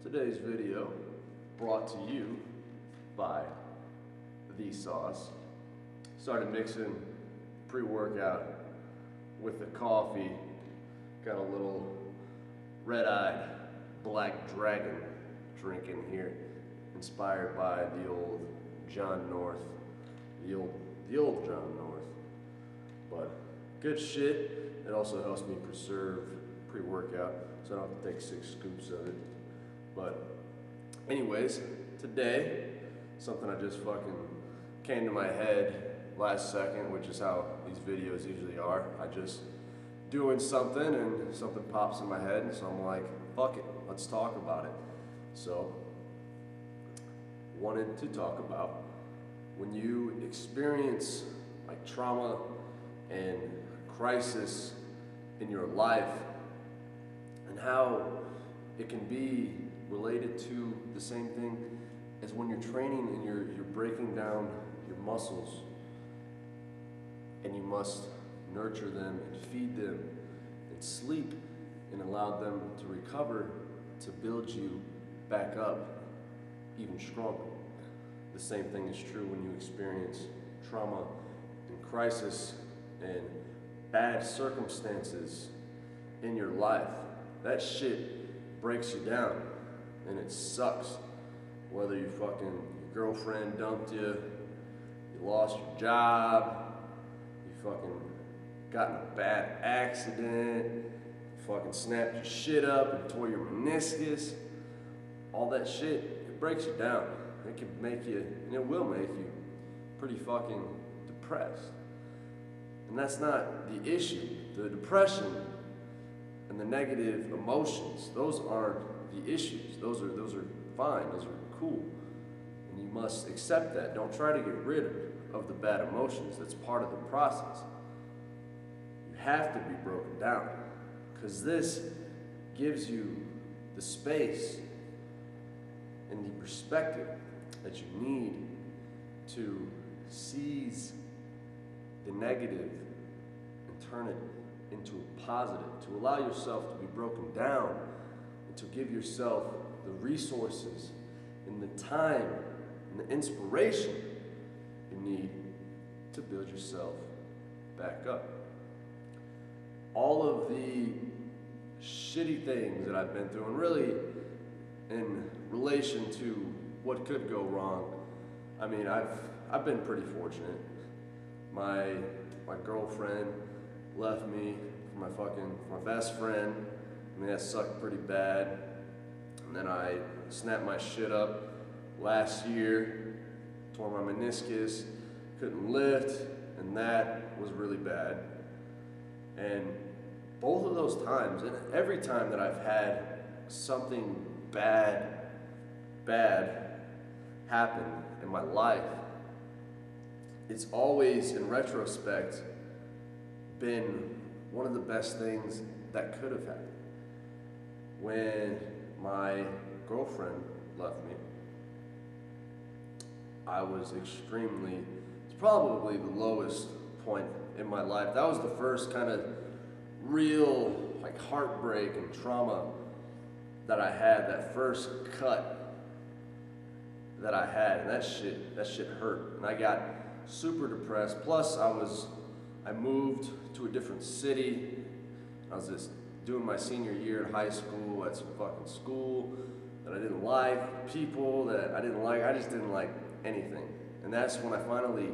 Today's video brought to you by The Sauce. Started mixing pre-workout with the coffee. Got a little red-eyed black dragon drink in here, inspired by the old John North, the old John North. But good shit. It also helps me preserve pre-workout, so I don't have to take 6 scoops of it. But anyways, today, something I just fucking came to my head last second, which is how these videos usually are. I just doing something and something pops in my head, and so I'm like, fuck it, let's talk about it. So, wanted to talk about when you experience like trauma and crisis in your life, and how it can be related to the same thing as when you're training and you're breaking down your muscles, and you must nurture them and feed them and sleep and allow them to recover to build you back up even stronger. The same thing is true when you experience trauma and crisis and bad circumstances in your life. That shit breaks you down, and it sucks. Whether your girlfriend dumped you, you lost your job, you fucking got in a bad accident, you fucking snapped your shit up and tore your meniscus, all that shit, it breaks you down. It can make you, and it will make you, pretty fucking depressed. And that's not the issue. The depression and the negative emotions, those aren't the issues. Those are fine, those are cool. And you must accept that. Don't try to get rid of the bad emotions. That's part of the process. You have to be broken down, because this gives you the space and the perspective that you need to seize the negative and turn it into a positive, to allow yourself to be broken down, and to give yourself the resources and the time and the inspiration you need to build yourself back up. All of the shitty things that I've been through, and really in relation to what could go wrong, I mean, I've been pretty fortunate. My girlfriend left me for my best friend. I mean, that sucked pretty bad. And then I snapped my shit up last year, tore my meniscus, couldn't lift, and that was really bad. And both of those times, and every time that I've had something bad happen in my life, it's always, in retrospect, been one of the best things that could have happened. When my girlfriend left me, I was it's probably the lowest point in my life. That was the first kind of real heartbreak and trauma that I had, that first cut that I had, and that shit hurt, and I got super depressed. Plus I moved to a different city. I was just doing my senior year in high school at some fucking school that I didn't like, people that I didn't like. I just didn't like anything. And that's when I finally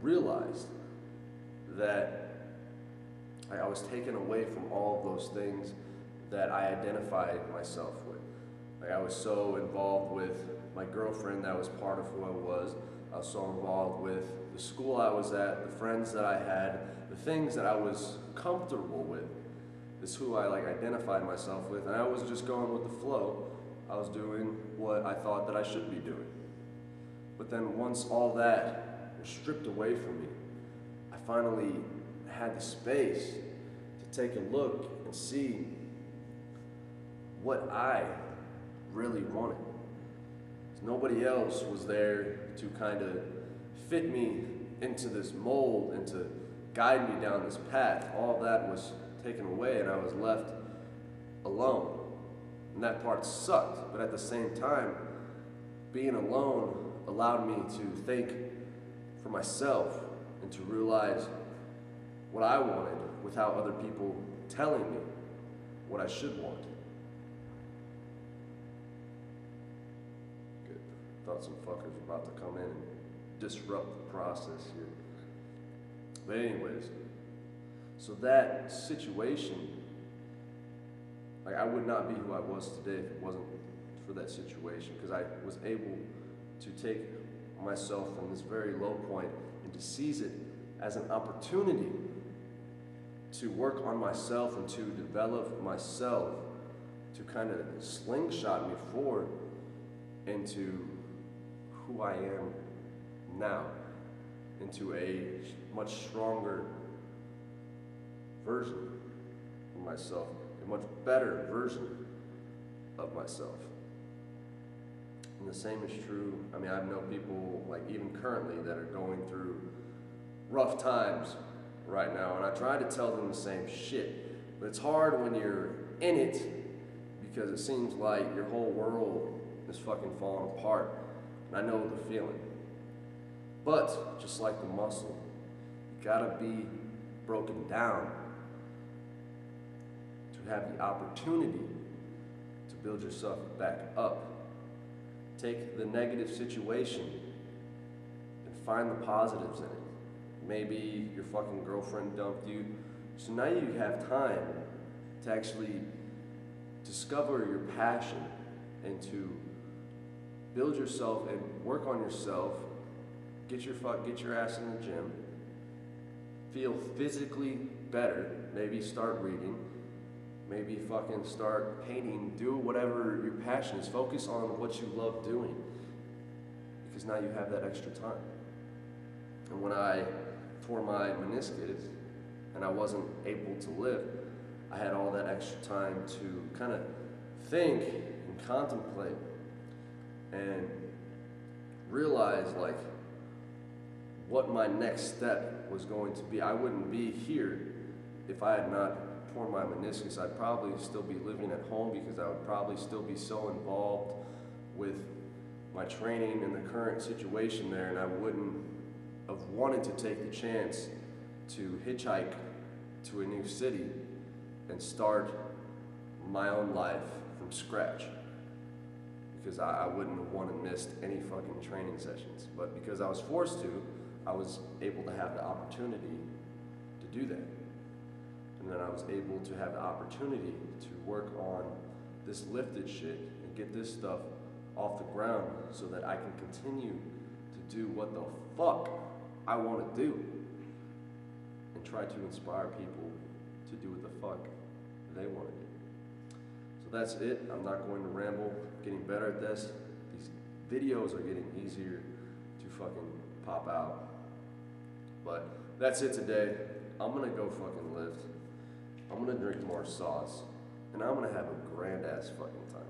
realized that I was taken away from all of those things that I identified myself with. I was so involved with my girlfriend, that was part of who I was. I was so involved with the school I was at, the friends that I had, the things that I was comfortable with. Is who I identified myself with, and I was just going with the flow. I was doing what I thought that I should be doing. But then once all that was stripped away from me, I finally had the space to take a look and see what I really wanted. Nobody else was there to kind of fit me into this mold and to guide me down this path. All that was taken away, and I was left alone. And that part sucked, but at the same time, being alone allowed me to think for myself and to realize what I wanted without other people telling me what I should want. Good. Thought some fuckers were about to come in and disrupt the process here. But anyways, so that situation, like I would not be who I was today if it wasn't for that situation, because I was able to take myself from this very low point and to seize it as an opportunity to work on myself and to develop myself, to kind of slingshot me forward into who I am now, into a much stronger version of myself, a much better version of myself. And the same is true, I mean, I know people, like even currently, that are going through rough times right now, and I try to tell them the same shit, but it's hard when you're in it, because it seems like your whole world is fucking falling apart, and I know the feeling. But, just like the muscle, you gotta be broken down to have the opportunity to build yourself back up. Take the negative situation and find the positives in it. Maybe your fucking girlfriend dumped you, so now you have time to actually discover your passion and to build yourself and work on yourself. Get your ass in the gym. Feel physically better. Maybe start reading. Maybe fucking start painting. Do whatever your passion is. Focus on what you love doing, because now you have that extra time. And when I tore my meniscus and I wasn't able to live, I had all that extra time to kind of think and contemplate and realize like what my next step was going to be. I wouldn't be here if I had not torn my meniscus. I'd probably still be living at home, because I would probably still be so involved with my training and the current situation there, and I wouldn't have wanted to take the chance to hitchhike to a new city and start my own life from scratch, because I wouldn't have wanted to miss any fucking training sessions. But because I was forced to, I was able to have the opportunity to do that. And then I was able to have the opportunity to work on this lifted shit and get this stuff off the ground so that I can continue to do what the fuck I want to do and try to inspire people to do what the fuck they want to do. So that's it. I'm not going to ramble. Getting better at this. These videos are getting easier to fucking pop out. But that's it today. I'm gonna go fucking lift. I'm gonna drink more sauce. And I'm gonna have a grand ass fucking time.